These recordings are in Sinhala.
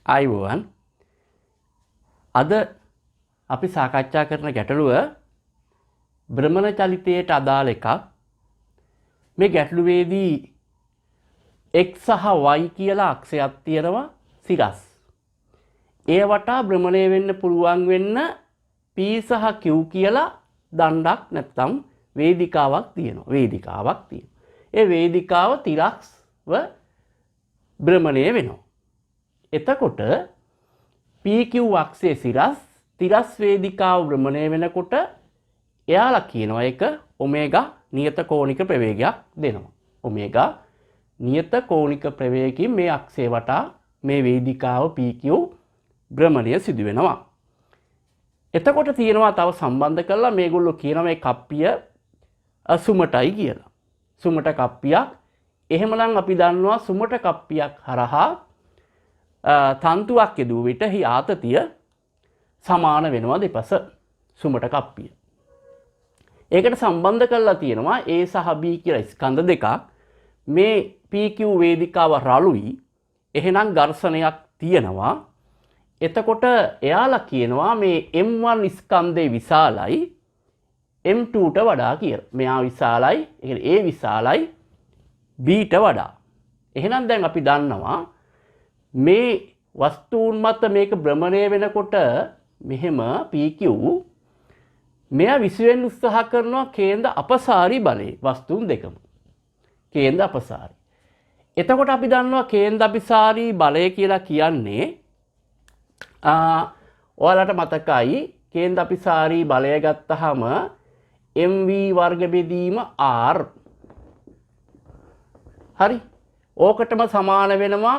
ආයුබෝවන්. අද අපි සාකච්ඡා කරන ගැටලුව භ්‍රමණ චලිතයට අදාළ එකක්. මේ ගැටලුවේදී x සහ y කියලා අක්ෂයක් තියෙනවා සිරස්. ඒ වටා භ්‍රමණය වෙන්න පුළුවන් වෙන්න p සහ q කියලා දණ්ඩක් නැත්නම් වේදිකාවක් තියෙනවා. ඒ වේදිකාව තිරස්ව භ්‍රමණය වෙනවා. එතකොට PQ අක්ෂයේ තිරස් වේදිකාව භ්‍රමණය වෙනකොට එයාලා කියනවා ඒක ඔමේගා නියත කෝණික ප්‍රවේගයක් දෙනවා. ඔමේගා නියත කෝණික ප්‍රවේගයෙන් මේ අක්ෂය වටා මේ වේදිකාව PQ භ්‍රමණය සිදු වෙනවා. එතකොට තියෙනවා තව සම්බන්ධ කරලා මේගොල්ලෝ කියනවා මේ කප්පිය සුමටයි කියලා. සුමට කප්පියක්. එහෙමනම් අපි දන්නවා සුමට කප්පියක් හරහා තන්තුවක් යෙදුව විට හි ආතතිය සමාන වෙනවා දෙපස සුමට කප්පිය. ඒකට සම්බන්ධ කරලා තියෙනවා A සහ B කියලා ස්කන්ධ දෙකක්. මේ PQ වේදිකාව රළුයි. එහෙනම් ඝර්ෂණයක් තියෙනවා. එතකොට එයාලා කියනවා මේ M1 ස්කන්ධේ විශාලයි M2ට වඩා කියලා. මෙයා විශාලයි. ඒ කියන්නේ A විශාලයි Bට වඩා. එහෙනම් දැන් අපි දන්නවා මේ වස්තුන් මත මේක භ්‍රමණය වෙනකොට මෙහෙම PQ මෙයා විසවෙන්න උත්සාහ කරනවා කේන්ද්‍ර අපසාරී බලයේ වස්තුන් දෙකම. කේන්ද්‍ර අපසාරී. එතකොට අපි දන්නවා කේන්ද්‍ර අපසාරී බලය කියලා කියන්නේ ඔයාලට මතකයි කේන්ද්‍ර අපසාරී බලය ගත්තාම mv වර්ග බෙදීම r. හරි. ඕකටම සමාන වෙනවා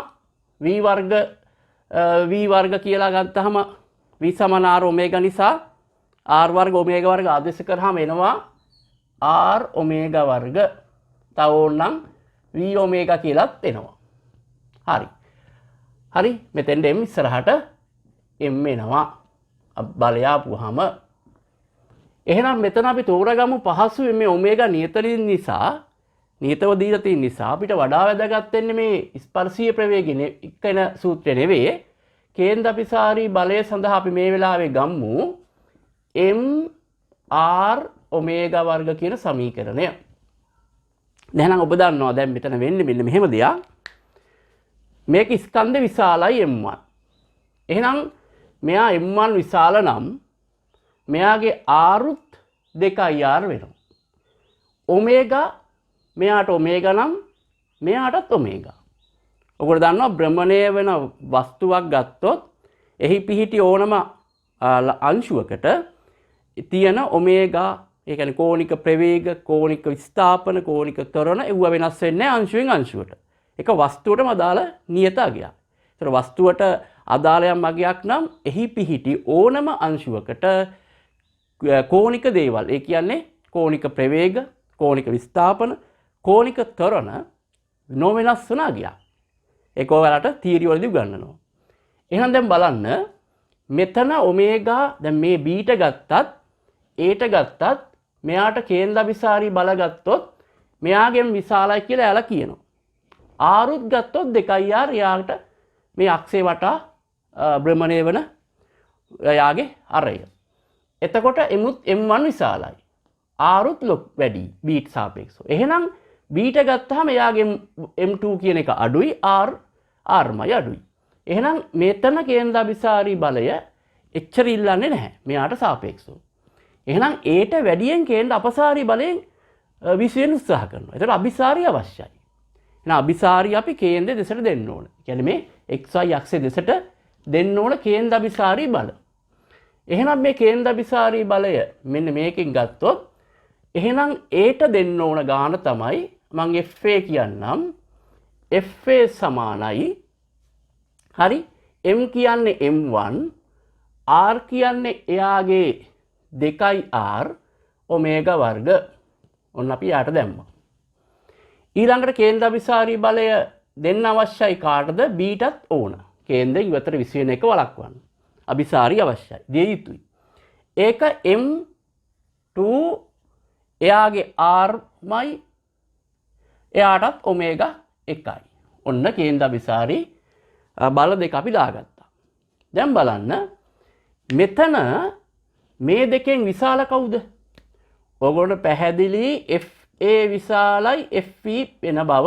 v වර්ග කියලා ගත්තාම v සමාන r ඔමේගා නිසා r වර්ග ඔමේගා වර්ග ආදේශ කරාම එනවා r ඔමේගා වර්ග. තව ඕනනම් v ඔමේගා කියලාත් එනවා. හරි. හරි. මෙතෙන්ද m ඉස්සරහට m එනවා. බලය ආපුවාම එහෙනම් මෙතන අපි තෝරගමු පහසුවෙන් මේ ඔමේගා නියතලින් නිසා නියතව දීලා තියෙන නිසා අපිට වඩා වැදගත් වෙන්නේ මේ ස්පර්ශීය ප්‍රවේගයේ එක්කෙන සූත්‍රය නෙවෙයි. කේන්ද්‍ර අපසාරී බලය සඳහා අපි මේ වෙලාවේ ගම්මු m r ඔමේගා වර්ග කියන සමීකරණය. දැන් ඔබ දන්නවා දැන් මෙතන වෙන්නේ මෙන්න මෙහෙම දෙයක්. මේක ස්කන්ධ විශාලයි m1. එහෙනම් මෙයා m1 විශාල නම් මෙයාගේ r උත් 2r වෙනවා. ඔමේගා මෙයාට ඔමේගා නම් මෙයාටත් ඔමේගා. ඔකට දන්නවා භ්‍රමණය වෙන වස්තුවක් ගත්තොත් එහි පිහිටි ඕනම අංශුවකට තියෙන ඔමේගා ඒ කියන්නේ කෝණික ප්‍රවේග, කෝණික විස්ථාපන, කෝණික ත්වරණ ඒව වෙනස් වෙන්නේ අංශුවෙන් අංශුවට. ඒක වස්තුවටම අදාළ නියත අගයක්. ඒතර වස්තුවට අදාළ යම් අගයක් නම් එහි පිහිටි ඕනම අංශුවකට කෝණික දේවල් ඒ කියන්නේ කෝණික ප්‍රවේග, කෝණික විස්ථාපන, කෝණික ත්වරණ නොවෙනස් වන අගයක්. ඒක ඔයාලට තියරි වලදී උගන්වනවා. එහෙනම් දැන් බලන්න මෙතන ඔමේගා දැන් මේ බීට ගත්තත් ඒට ගත්තත් මෙයාට කේන්ද්‍ර අභිසාරී බල ගත්තොත් මෙයාගෙන් විශාලයි කියලා එයාලා කියනවා. ආරුත් ගත්තොත් 2r එයාට මේ අක්ෂේ වටා භ්‍රමණය වෙන එයාගේ අරය. එතකොට m1 විශාලයි. ආරුත් වැඩි බීට සාපේක්ෂව. එහෙනම් බීට ගත්තාම එයාගේ m2 කියන එක අඩුයි r අඩුයි. එහෙනම් මෙතන කේන්ද්‍ර අභිසාරී බලය එච්චර ඉල්ලන්නේ නැහැ මෙයාට සාපේක්ෂව. එහෙනම් ඒට වැඩියෙන් කේන්ද්‍ර අපසාරී බලයෙන් විශ්වෙන් උත්සාහ කරනවා. ඒතර අභිසාරී අවශ්‍යයි. එහෙනම් අභිසාරී අපි කේන්ද්‍රය දෙසට දෙන්න ඕන. කියන්නේ මේ xy අක්ෂය දෙසට දෙන්න ඕන කේන්ද්‍ර අභිසාරී බල. එහෙනම් මේ කේන්ද්‍ර අභිසාරී බලය මෙන්න මේකෙන් ගත්තොත් එහෙනම් ඒට දෙන්න ඕන ගාන තමයි මම FA කියන්නම්. FA සමානයි හරි m කියන්නේ m1 r කියන්නේ එයාගේ 2r ඔමේගා වර්ග. ඔන්න අපි යාට දැම්මා. ඊළඟට කේන්ද්‍ර අභිසාරී බලය දෙන්න අවශ්‍යයි කාටද? බීටත් ඕන. කේන්ද්‍රය ඉවතට විශ්වෙන එක වළක්වන්න. අභිසාරී අවශ්‍යයි. දිය යුතුයි. ඒක m2 එයාගේ r මයි එයාටත් ඔමේගා 1යි. ඔන්න කේන්ද්‍ර අභිසාරී බල දෙක අපි දාගත්තා. දැන් බලන්න මෙතන මේ දෙකෙන් විශාල කවුද? ඔයගොල්ලෝ පැහැදිලි FA විශාලයි FV වෙන බව.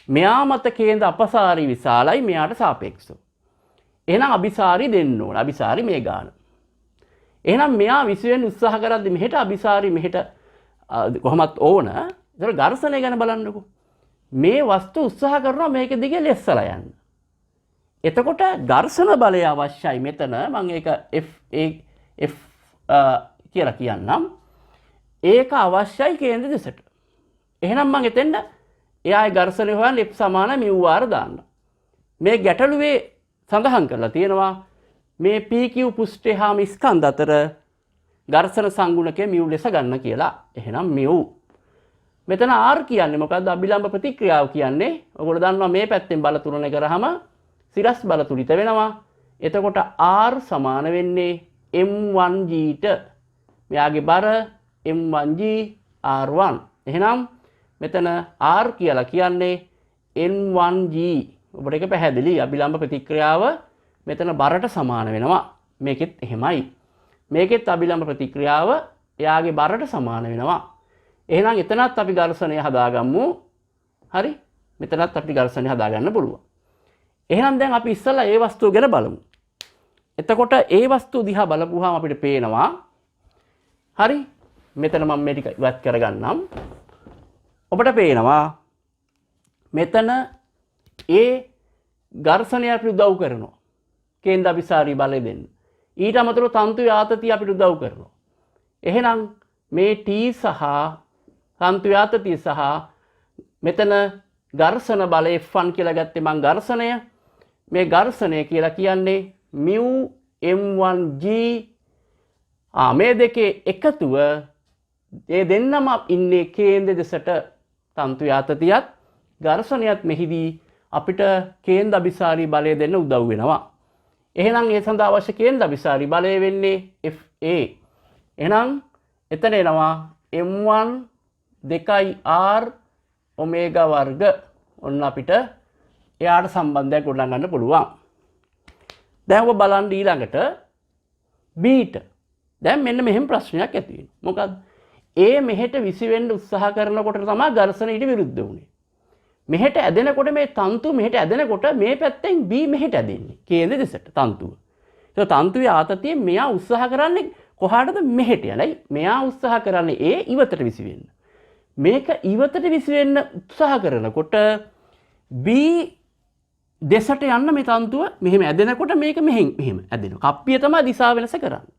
මෙයා මත කේන්ද්‍ර අපසාරී විශාලයි මෙයාට සාපේක්ෂව. එහෙනම් අபிසාරි දෙන්න ඕන. අபிසාරි මේ ගාන. එහෙනම් මෙයා විශ්වෙන් උත්සාහ කරද්දි මෙහෙට අபிසාරි මෙහෙට කොහොමත් ඕන. ඒතර ඝර්ෂණය ගැන බලන්නකෝ. මේ වස්තු උත්සාහ කරනවා මේක දිගේ ලෙස්සලා යන්න. එතකොට ඝර්ෂණ බලය අවශ්‍යයි මෙතන. මම ඒක F කියලා කියන්නම්. ඒක අවශ්‍යයි කේන්ද්‍ර දෙසට. එහෙනම් මම එතෙන්ද එයාගේ ඝර්ෂණය හොයන්න F සමාන μr දාන්න. මේ ගැටලුවේ සඳහන් කරලා තියෙනවා මේ PQ පුෂ්ඨය හා ස්කන්ධ අතර ඝර්ෂණ සංගුණකය μ ලෙස ගන්න කියලා. එහෙනම් μ. මෙතන R කියන්නේ මොකද්ද? අභිලම්බ ප්‍රතික්‍රියාව කියන්නේ. ඔයගොල්ලෝ දන්නවා මේ පැත්තෙන් බල තුලනය කරාම සිරස් බල තුලිත වෙනවා. එතකොට R සමාන වෙන්නේ m1g ට. මෙයාගේ බර m1g r1. එහෙනම් මෙතන R කියලා කියන්නේ n1g. ඔබට ඒක පැහැදිලි. අභිලම්බ ප්‍රතික්‍රියාව මෙතන බරට සමාන වෙනවා. මේකෙත් එහෙමයි. මේකෙත් අභිලම්බ ප්‍රතික්‍රියාව එයාගේ බරට සමාන වෙනවා. එහෙනම් එතනත් අපි ඝර්ෂණය හදාගමු. හරි? මෙතනත් අපි ඝර්ෂණය හදාගන්න පුළුවන්. එහෙනම් දැන් අපි ඉස්සෙල්ලා ඒ වස්තුව ගැන බලමු. එතකොට ඒ වස්තුව දිහා බලපුවාම අපිට පේනවා. හරි? මෙතන මම මේ ටික ඉවත් කරගන්නම්. ඔබට පේනවා මෙතන ඒ ඝර්ෂණය අපිට උදව් කරනවා. කේන්ද්‍ර අபிසාරී බලය දෙන්න. ඊට අමතරව තන්තු ආතතිය අපිට උදව් කරනවා. එහෙනම් මේ T සහ තන්තු ආතතිය සහ මෙතන ඝර්ෂණ බලය F1 කියලා ගත්තේ මං ඝර්ෂණය. මේ ඝර්ෂණය කියලා කියන්නේ mu m1g මේ දෙකේ එකතුව ඒ දෙන්නම ඉන්නේ කේන්ද්‍ර දෙසට තන්තු ආතතියත් ඝර්ෂණයත් මෙහිදී අපිට කේන්ද්‍ර අபிසාරී බලය දෙන්න උදව් වෙනවා. එහෙනම් ඒ සඳහා අවශ්‍ය කේන්ද්‍ර අபிසාරී බලය වෙන්නේ FA. එහෙනම් එතන එනවා m1 2r ඔමේගා වර්ග. ඔන්න අපිට එයාට සම්බන්ධයක් ගොඩනගන්න පුළුවන්. දැන් ඔබ බලන්න ඊළඟට B ට. දැන් මෙන්න මෙහෙම ප්‍රශ්නයක් ඇති වෙනවා. මොකද්ද? A මෙහෙට විසි වෙන්න උත්සාහ කරනකොට තමයි ඝර්ෂණ ඊට විරුද්ධ වුනේ. මෙහෙට ඇදෙනකොට මේ තන්තු මෙහෙට ඇදෙනකොට මේ පැත්තෙන් B මෙහෙට ඇදෙන්නේ. කේන්ද්‍ර දෙසට තන්තුව. ඒක තන්තුවේ ආතතිය මෙයා උත්සාහ කරන්නේ කොහාටද? මෙහෙට යනයි. මෙයා උත්සාහ කරන්නේ A ඉවතට විසි වෙන්න. මේක ඉවතට විසි වෙන්න උත්සාහ කරනකොට B දෙසට යන්න මේ තන්තුව මෙහෙම ඇදෙනකොට මේක මෙහෙම ඇදෙනවා. කප්පිය තමයි දිශාව වෙනස කරන්නේ.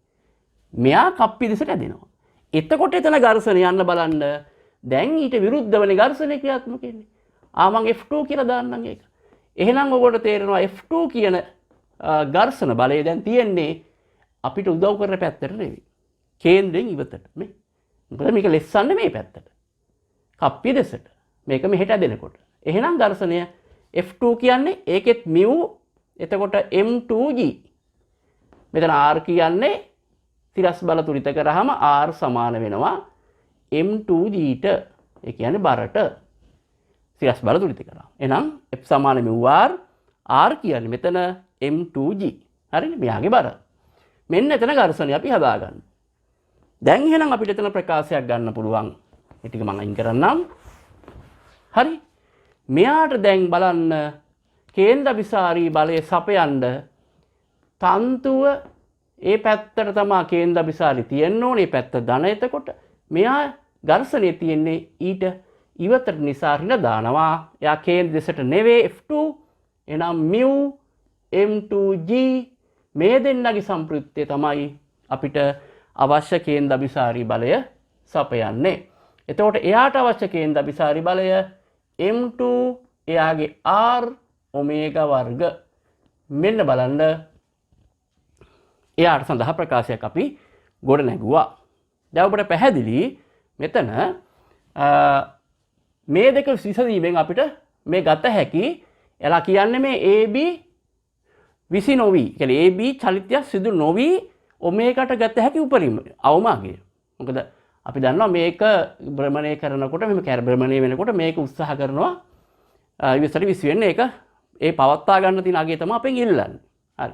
මෙයා කප්පිය දෙසට ඇදෙනවා. එතකොට එතන ඝර්ෂණය යන්න බලන්න. දැන් ඊට විරුද්ධවනේ ඝර්ෂණය ක්‍රියාත්මක වෙන්නේ. මම F2 කියලා දාන්නම් ඒක. එහෙනම් ඔයගොල්ලෝ තේරෙනවා F2 කියන ඝර්ෂණ බලය දැන් තියෙන්නේ අපිට උදව් කරන පැත්තට නෙවෙයි. කේන්ද්‍රයෙන් ඉවතට මේ. මොකද මේක ලෙස්සන්නේ මේ පැත්තට. කප්පිය දෙසට. මේක මෙහෙට ඇදෙනකොට. එහෙනම් ඝර්ෂණය F2 කියන්නේ ඒකෙත් μ එතකොට m2g. මෙතන R කියන්නේ සිරස් බල තුලිත කරාම R සමාන වෙනවා m2g ට. ඒ කියන්නේ බරට. සිරස් බල තුලිත කරා. එහෙනම් F සමාන μr R කියන්නේ මෙතන m2g. හරිනේ? මෙයාගේ බර. මෙන්න එතන ඝර්ෂණය අපි හදාගන්න. දැන් එහෙනම් අපිට එතන ප්‍රකාශයක් ගන්න පුළුවන්. ඒ ටික මම අයින් කරන්නම්. හරි? මෙයාට දැන් බලන්න කේන්ද්‍ර අபிසාරී බලය සපයන්න තන්තුව ඒ පැත්තට තමයි කේන්ද්‍ර අபிසාරී තියෙන්න ඕනේ. ඒ පැත්ත ධන. එතකොට මෙයා ඝර්ෂණය තියෙන්නේ ඊට ඉවතට නිසා ඍණ දානවා. එයා කේන්ද්‍ර දෙසට නෙවෙයි F2. එහෙනම් mu m2g මේ දෙන්නගේ සම්ප්‍රයුක්තය තමයි අපිට අවශ්‍ය කේන්ද්‍ර අபிසාරී බලය සපයන්නේ. එතකොට එයාට අවශ්‍ය කේන්ද්‍ර අபிසාරී බලය m2 එයාගේ r ඔමේගා වර්ග. මෙන්න බලන්න එයාට සඳහා ප්‍රකාශයක් අපි ගොඩ නැගුවා. දැන් ඔබට පැහැදිලි මෙතන මේ දෙක විසඳීමෙන් අපිට මේ ගත හැකි එලා කියන්නේ මේ AB විසි නොවි. කියන්නේ AB චලිතය සිදු නොවි ඔමේගාට ගත හැකි උපරිම අවමාගය. මොකද අපි දන්නවා මේක භ්‍රමණය කරනකොට මෙහෙම භ්‍රමණය වෙනකොට මේක උත්සාහ කරනවා ඉවසට විසි වෙන්න. ඒක ඒ පවත්වා ගන්න තියෙන අගය තමයි අපෙන් ඉල්ලන්නේ. හරි.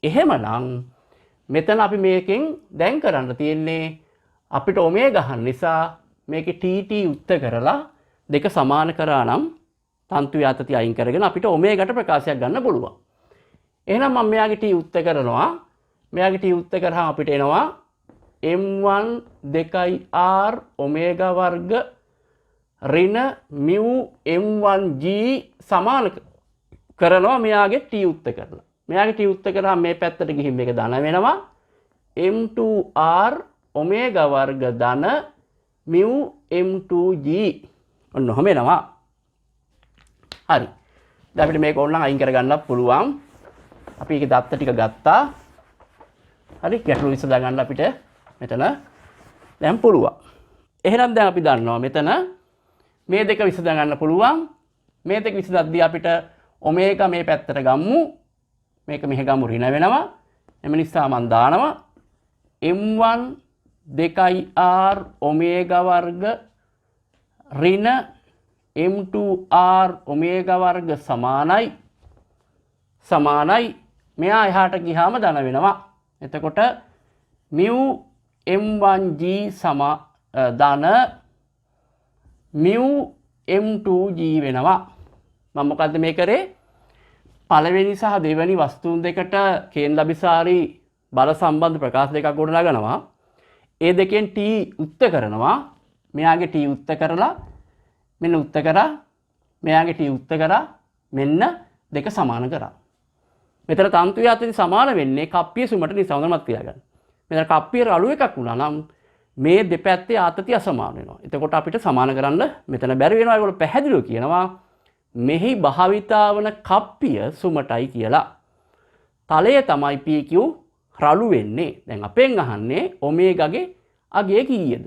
එහෙමනම් මෙතන අපි මේකෙන් දැන් කරන්න තියෙන්නේ අපිට ඔමේගා ගන්න නිසා මේකේ tt උත්ත කරලා දෙක සමාන කරා නම් තන්තු ආතතිය අයින් කරගෙන අපිට ඔමේගාට ප්‍රකාශයක් ගන්න පුළුවන්. එහෙනම් මම මෙයාගේ t උත්ත කරනවා. මෙයාගේ t උත්ත කරාම අපිට එනවා m1 2r ඔමේගා වර්ග ඍණ mu m1g සමාන කරනවා මෙයාගේ t උත්ත කරලා. මෙයාගේ t උත්ත කරාම මේ පැත්තට ගිහින් මේක ධන වෙනවා m2r ඔමේගා වර්ග ධන mu m2g ඔන්න ඔහම එනවා. හරි. දැන් අපිට මේක ඕනනම් අයින් කරගන්නත් පුළුවන්. අපි ඒකේ දත්ත ටික ගත්තා. හරි ගැටළු විසඳා ගන්න අපිට මෙතන දැන් පුළුවන්. එහෙනම් දැන් අපි දන්නවා මෙතන මේ දෙක විසඳා ගන්න පුළුවන්. මේ දෙක විසඳද්දී අපිට ඔමේගා මේ පැත්තට ගම්මු. මේක මෙහෙ ගමු ඍණ වෙනවා. එම නිසා මම දානවා m1 2r ඔමේගා වර්ග ඍණ m2r ඔමේගා වර්ග සමානයි මෙයා එහාට ගියාම ධන වෙනවා. එතකොට mu m1g ධන mu m2g වෙනවා. මම මොකද්ද මේ කරේ? පළවෙනි සහ දෙවෙනි වස්තුන් දෙකට කේන්ද්‍ර අභිසාරී බල සම්බන්ධ ප්‍රකාශ දෙකක් ගොඩනගනවා. ඒ දෙකෙන් t උත්ත කරනවා. මෙයාගේ t උත්ත කරලා මෙන්න උත්ත කරා. මෙයාගේ t උත්ත කරා. මෙන්න දෙක සමාන කරා. මෙතන තන්තු ආතතිය සමාන වෙන්නේ කප්පිය සුමට නිසා හොඳමත් තියාගන්න. මෙතන කප්පිය රළු එකක් වුණා නම් මේ දෙපැත්තේ ආතතිය අසමාන වෙනවා. එතකොට අපිට සමාන කරන්න මෙතන බැරි වෙනවා. ඒගොල්ලෝ පැහැදිලිව කියනවා මෙහි භාවිතා වන කප්පිය සුමටයි කියලා. තලය තමයි PQ රළු වෙන්නේ. දැන් අපෙන් අහන්නේ ඔමේගාගේ අගය කීයද?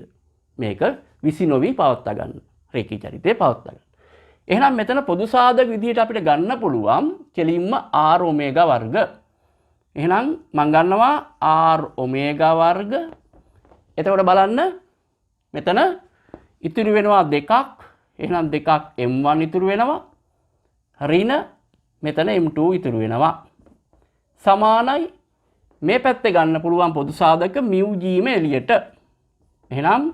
මේක විසි නොවි පවත්වා ගන්න. රේඛී චරිතය පවත්වා ගන්න. එහෙනම් මෙතන පොදු සාධක විදිහට අපිට ගන්න පුළුවන් කෙලින්ම r ඔමේගා වර්ග. එහෙනම් මම ගන්නවා r ඔමේගා වර්ග. එතකොට බලන්න මෙතන ඉතුරු වෙනවා දෙකක්. එහෙනම් දෙකක් m1 ඉතුරු වෙනවා. ඍණ මෙතන m2 ඉතුරු වෙනවා. සමානයි මේ පැත්තේ ගන්න පුළුවන් පොදු සාධක mu g ම එළියට. එහෙනම්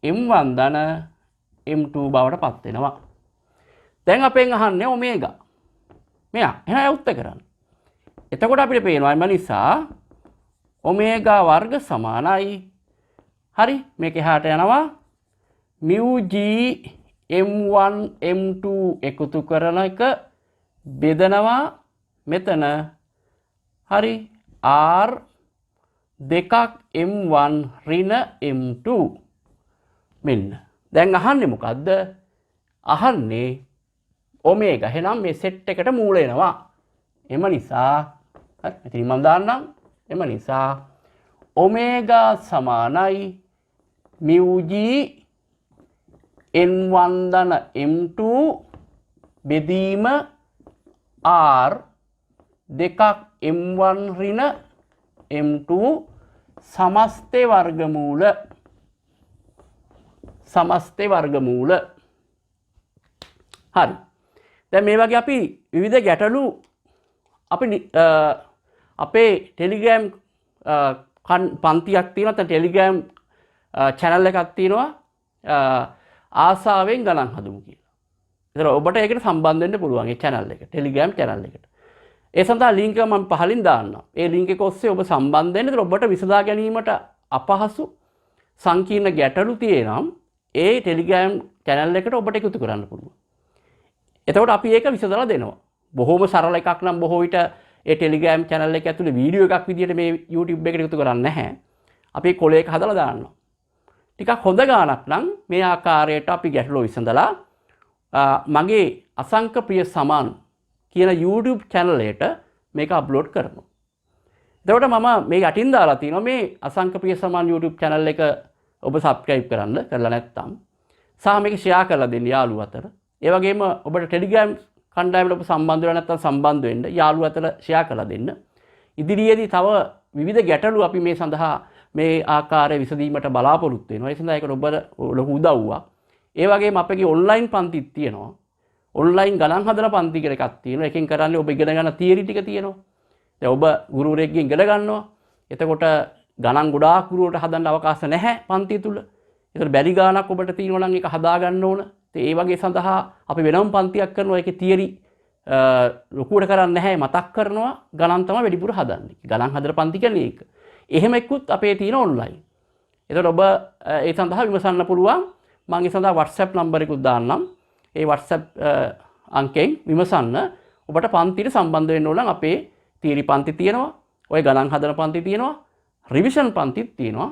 m1 ධන m2 බවට පත් වෙනවා. දැන් අපෙන් අහන්නේ ඔමේගා. මෙයා එහෙනම් උත්තර කරන්න. එතකොට අපිට පේනවා එම නිසා ඔමේගා වර්ග සමානයි. හරි මේක එහාට යනවා mu g m1 m2 එකතු කරන එක බෙදනවා මෙතන හරි r දෙකක් m1 ඍණ m2 මෙන්න. දැන් අහන්නේ මොකද්ද? අහන්නේ ඔමේගා. එහෙනම් මේ සෙට් එකට මූල එනවා. එම නිසා හරි මෙතන මම දාන්නම්. එම නිසා ඔමේගා සමානයි mu g n1 ධන m2 බෙදීම r දෙකක් m1 ඍණ m2 සමස්තේ වර්ගමූල හරි. දැන් මේ වගේ අපි විවිධ ගැටලු අපි අපේ ටෙලිග්‍රෑම් පන්තියක් තියෙනවා. නැත්නම් ටෙලිග්‍රෑම් channel එකක් තියෙනවා. ආසාවෙන් ගණන් හදමු කියලා. ඒතර ඔබට ඒකට සම්බන්ධ වෙන්න පුළුවන් ඒ channel එක. ටෙලිග්‍රෑම් channel එකට. ඒ සඳහා link එක මම පහලින් දාන්නම්. ඒ link එක ඔස්සේ ඔබ සම්බන්ධ වෙන්න. ඒතර ඔබට විසඳා ගැනීමට අපහසු සංකීර්ණ ගැටලු තියෙනම් ඒ ටෙලිග්‍රෑම් channel එකට ඔබට එකතු කරන්න පුළුවන්. එතකොට අපි ඒක විසඳලා දෙනවා. බොහොම සරල එකක් නම් බොහෝ විට ඒ ටෙලිග්‍රෑම් channel එක ඇතුලේ වීඩියෝ එකක් විදියට මේ YouTube එකට එකතු කරන්නේ නැහැ. අපි කොලයක හදලා දාන්නවා. ටිකක් හොඳ ගානක් නම් මේ ආකාරයට අපි ගැටලුව විසඳලා මගේ අසංක ප්‍රිය සමාන් කියන YouTube channel එකට මේක අප්ලෝඩ් කරනවා. එතකොට මම මේ යටින් දාලා තියෙනවා මේ අසංක ප්‍රිය සමාන් YouTube channel එක ඔබ subscribe කරන්න කරලා නැත්නම් සහ මේක share කරලා දෙන්න යාළුවෝ අතර. ඒ වගේම ඔබට Telegram කණ්ඩායමට ඔබ සම්බන්ධ වෙලා නැත්නම් සම්බන්ධ වෙන්න යාළුවෝ අතර share කරලා දෙන්න. ඉදිරියේදී තව විවිධ ගැටලු අපි මේ සඳහා මේ ආකාරයේ විසඳීමට බලාපොරොත්තු වෙනවා. ඒ සඳහා ඒක ඔබට ලොකු උදව්වක්. ඒ වගේම අපගේ ඔන්ලයින් පන්තිත් තියෙනවා. ඔන්ලයින් ගණන් හදන පන්ති කියලා එකක් තියෙනවා. එකෙන් කරන්නේ ඔබ ඉගෙන ගන්න තියරි ටික තියෙනවා. දැන් ඔබ ගුරුවරයෙක්ගෙන් ඉගෙන ගන්නවා. එතකොට ගණන් ගොඩාක් ගුරුවරට හදන්න අවකාශ නැහැ පන්තිය තුල. ඒතර බැරි ගාණක් ඔබට තියෙනවා නම් ඒක හදා ගන්න ඕන. ඒ වගේ සඳහා අපි වෙනම පන්තියක් කරනවා. ඒකේ තියරි ලොකුවට කරන්නේ නැහැ, මතක් කරනවා. ගණන් තමයි වැඩිපුර හදන්නේ. ගණන් හදලා පන්ති කියන්නේ ඒක. එහෙම එක්කුත් අපේ තියෙන ඔන්ලයින්. එතකොට ඔබ ඒ සඳහා විමසන්න පුළුවන්. මම ඒ සඳහා WhatsApp නම්බර් එකකුත් දාන්නම්. ඒ WhatsApp අංකයෙන් විමසන්න. ඔබට පන්තියට සම්බන්ධ වෙන්න ඕන නම් අපේ තියරි පන්ති තියෙනවා. ඔය ගණන් හදන පන්ති තියෙනවා. රිවිෂන් පන්තිත් තියෙනවා.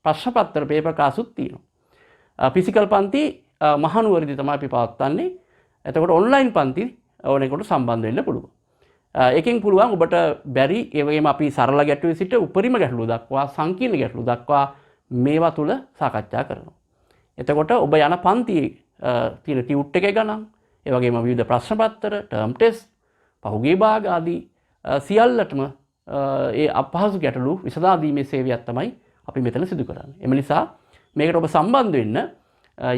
ප්‍රශ්න පත්‍ර පේපර් කාසුත් තියෙනවා. ෆිසිකල් පන්ති මහනුවරදී තමයි අපි පවත්වන්නේ. එතකොට ඔන්ලයින් පන්ති ඕනෙකට සම්බන්ධ වෙන්න පුළුවන්. ඒකෙන් පුළුවන් ඔබට බැරි ඒ වගේම අපි සරල ගැටලු සිට උපරිම ගැටලු දක්වා සංකීර්ණ ගැටලු දක්වා මේවා තුල සාකච්ඡා කරනවා. එතකොට ඔබ යන පන්තියේ තියෙන ටියුට් එකේ ගණන්, ඒ වගේම විවිධ ප්‍රශ්න පත්‍ර, ටර්ම් ටෙස්ට්, පහුගිය භාග ආදී සියල්ලටම ඒ අපහසු ගැටලු විසඳා දීමේ සේවයක් තමයි අපි මෙතන සිදු කරන්නේ. එම නිසා මේකට ඔබ සම්බන්ධ වෙන්න,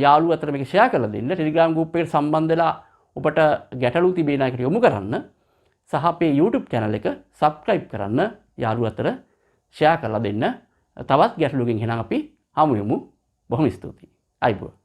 යාළුවෝ අතර මේක ෂෙයා කරලා දෙන්න, ටෙලිග්‍රෑම් ගෲප් එකට සම්බන්ධ වෙලා ඔබට ගැටලු තිබෙන එකට යොමු කරන්න, සහ අපේ YouTube channel එක subscribe කරන්න, යාළුවෝ අතර ෂෙයා කරලා දෙන්න. තවත් ගැටලුවකින් එහෙනම් අපි හමු වෙමු. බොහොම ස්තුතියි. අයබෝවන්.